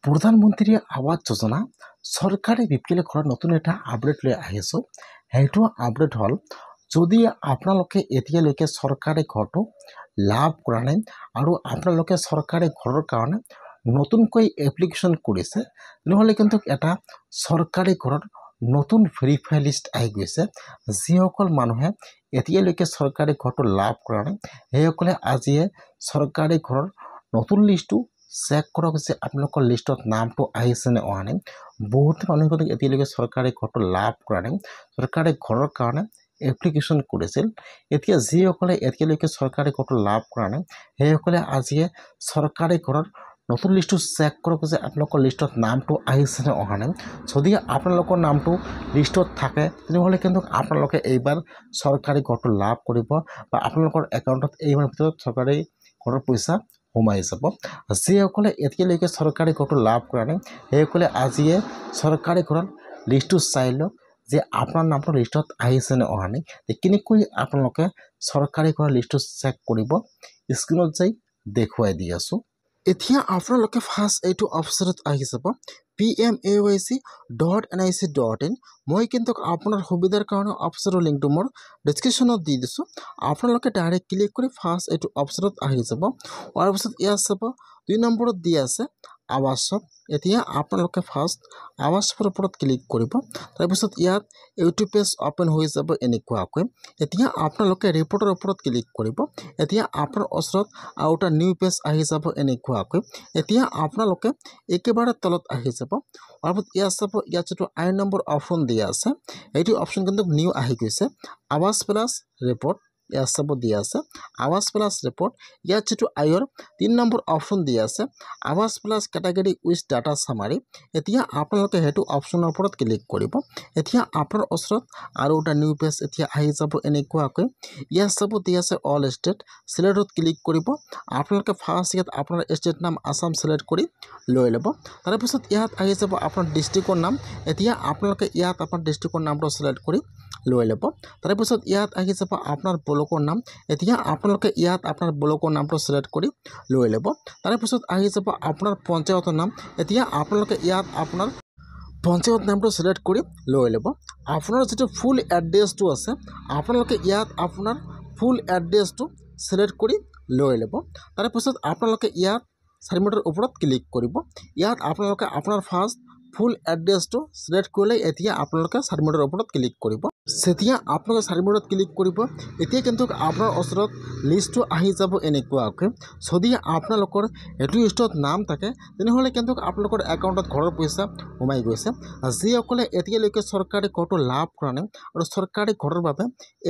প্ৰধানমন্ত্ৰী আৱাস যোজনা চৰকাৰে বিপিএল ঘৰত নতুন এটা আপডেট লৈ আহিছোঁ। সেইটো আপডেট হ'ল, যদি আপোনালোকে এতিয়ালৈকে চৰকাৰী ঘৰটো লাভ কৰা নাই আৰু আপোনালোকে চৰকাৰী ঘৰৰ কাৰণে নতুনকৈ এপ্লিকেশ্যন কৰিছে, তেনেহ'লে কিন্তু এটা চৰকাৰী ঘৰত নতুন ভেৰিফাই লিষ্ট আহি গৈছে। যিসকল মানুহে এতিয়ালৈকে চৰকাৰী ঘৰটো লাভ কৰা নাই, সেইসকলে আজিয়ে চৰকাৰী ঘৰৰ নতুন লিষ্টটো চেক কৰক যে আপোনালোকৰ লিষ্টত নামটো আহিছে নে অহা নাই। বহুত মানুহে কিন্তু এতিয়ালৈকে চৰকাৰী ঘৰটো লাভ কৰা নাই, চৰকাৰী ঘৰৰ কাৰণে এপ্লিকেশ্যন কৰিছিল। এতিয়া যিসকলে এতিয়ালৈকে চৰকাৰী ঘৰটো লাভ কৰা নাই, সেইসকলে আজিয়ে চৰকাৰী ঘৰৰ নতুন লিষ্টটো চেক কৰক যে আপোনালোকৰ লিষ্টত নামটো আহিছে নে অহা নাই। যদি আপোনালোকৰ নামটো লিষ্টত থাকে, তেনেহ'লে কিন্তু আপোনালোকে এইবাৰ চৰকাৰী ঘৰটো লাভ কৰিব বা আপোনালোকৰ একাউণ্টত এইবাৰ ভিতৰত চৰকাৰী ঘৰৰ পইচা সোমাই যাব। যিসকলে এতিয়ালৈকে চৰকাৰী ঘৰটো লাভ কৰা নাই, সেইসকলে আজিয়ে চৰকাৰী ঘৰৰ লিষ্টটো চাই লওক যে আপোনাৰ নামটো লিষ্টত আহিছে নে অহা নাই। কেনেকৈ আপোনালোকে চৰকাৰী ঘৰৰ লিষ্টটো চেক কৰিব, স্ক্ৰীণত যাই দেখুৱাই দি আছোঁ। এতিয়া আপোনালোকে ফাৰ্ষ্ট এইটো অপশ্যনত আহি যাব pmayc.nic.in। মই কিন্তু আপোনাৰ সুবিধাৰ কাৰণে অপশ্যনৰ লিংকটো মোৰ ডিছক্ৰিপশ্যনত দি দিছোঁ। আপোনালোকে ডাইৰেক্ট ক্লিক কৰি ফাৰ্ষ্ট এইটো অপশ্যনত আহি যাব। হোৱাৰ পিছত ইয়াত চাব 2 নম্বৰত দি আছে আৱাসত। এতিয়া আপোনালোকে ফাৰ্ষ্ট আৱাসৰ ওপৰত ক্লিক কৰিব। তাৰপিছত ইয়াত ইউটিউব পেজ অ'পেন হৈ যাব এনেকুৱাকৈ। এতিয়া আপোনালোকে ৰিপৰ্টৰ ওপৰত ক্লিক কৰিব। এতিয়া আপোনাৰ ওচৰত আৰু এটা নিউ পেজ আহি যাব এনেকুৱাকৈ। এতিয়া আপোনালোকে একেবাৰে তলত আহি যাব। তাৰপিছত ইয়াত চাব, ইয়াত যিটো আই নম্বৰ অপশ্যন দিয়া আছে, এইটো অপশ্যন কিন্তু নিউ আহি গৈছে। আৱাস প্লাছ ৰিপৰ্ট ইয়াত চাব দিয়া আছে, আৱাস প্লাছ ৰিপৰ্ট। ইয়াত যিটো আয়ৰ 3 নম্বৰ অপশ্যন দিয়া আছে, আৱাস plus category with data summary. এতিয়া আপোনালোকে সেইটো অপশ্যনৰ ওপৰত ক্লিক কৰিব। এতিয়া আপোনাৰ ওচৰত আৰু এটা নিউ পেজ এতিয়া আহি যাব এনেকুৱাকৈ। ইয়াত চাব দিয়া আছে অল ষ্টেট, চিলেক্টত ক্লিক কৰিব। আপোনালোকে ফাৰ্ষ্ট ইয়াত আপোনাৰ ষ্টেট নাম আছাম চিলেক্ট কৰি লৈ ল'ব। তাৰপিছত ইয়াত আহি যাব আপোনাৰ ডিষ্ট্ৰিক্টৰ নাম। এতিয়া আপোনালোকে ইয়াত আপোনাৰ ডিষ্ট্ৰিক্টৰ নামটো চিলেক্ট কৰি লৈ ল'ব। তাৰপিছত ইয়াত আহি যাব আপোনাৰ ব্লকৰ নাম। এতিয়া আপোনালোকে ইয়াত আপোনাৰ ব্লকৰ নামটো চিলেক্ট কৰি লৈ ল'ব। তাৰপিছত আহি যাব আপোনাৰ পঞ্চায়তৰ নাম। এতিয়া আপোনালোকে ইয়াত আপোনাৰ পঞ্চায়ত নামটো চিলেক্ট কৰি লৈ ল'ব। আপোনাৰ যিটো ফুল এড্ৰেছটো আছে, আপোনালোকে ইয়াত আপোনাৰ ফুল এড্ৰেছটো চিলেক্ট কৰি লৈ ল'ব। তাৰপিছত আপোনালোকে ইয়াত চাবমিটৰ ওপৰত ক্লিক কৰিব। ইয়াত আপোনালোকে আপোনাৰ ফাৰ্ষ্ট ফুল এড্ৰেছটো চিলেক্ট কৰিলে এতিয়া আপোনালোকে চাবমিটৰ ওপৰত ক্লিক কৰিব। যেতিয়া আপোনালোকে চাবমিটত ক্লিক কৰিব, এতিয়া কিন্তু আপোনাৰ ওচৰত লিষ্টটো আহি যাব এনেকুৱাকৈ। যদি আপোনালোকৰ এইটো লিষ্টত নাম থাকে, তেনেহ'লে কিন্তু আপোনালোকৰ একাউণ্টত ঘৰৰ পইচা সোমাই গৈছে। যিসকলে এতিয়ালৈকে চৰকাৰী ঘৰটো লাভ কৰা নাই আৰু চৰকাৰী ঘৰৰ বাবে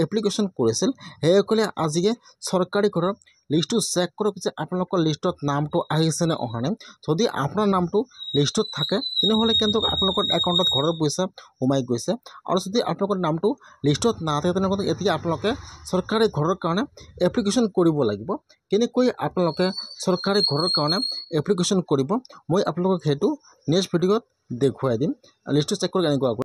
এপ্লিকেশ্যন কৰিছিল, সেইসকলে আজিয়ে চৰকাৰী ঘৰৰ লিষ্টটো চেক কৰক যে আপোনালোকৰ লিষ্টত নামটো আহিছে নে অহা নাই। যদি আপোনাৰ নামটো লিষ্টত থাকে, তেনেহ'লে কিন্তু আপোনালোকৰ একাউণ্টত ঘৰৰ পইচা সোমাই গৈছে। আৰু যদি আপোনালোকৰ নামটো লিষ্টত নাথাকে, তেনেহ'লে এতিয়া আপোনালোকে চৰকাৰী ঘৰৰ কাৰণে এপ্লিকেশ্যন কৰিব লাগিব। কেনেকৈ আপোনালোকে চৰকাৰী ঘৰৰ কাৰণে এপ্লিকেশ্যন কৰিব, মই আপোনালোকক সেইটো নেক্সট ভিডিঅ'ত দেখুৱাই দিম। লিষ্টটো চেক কৰক এনেকুৱাকৈ।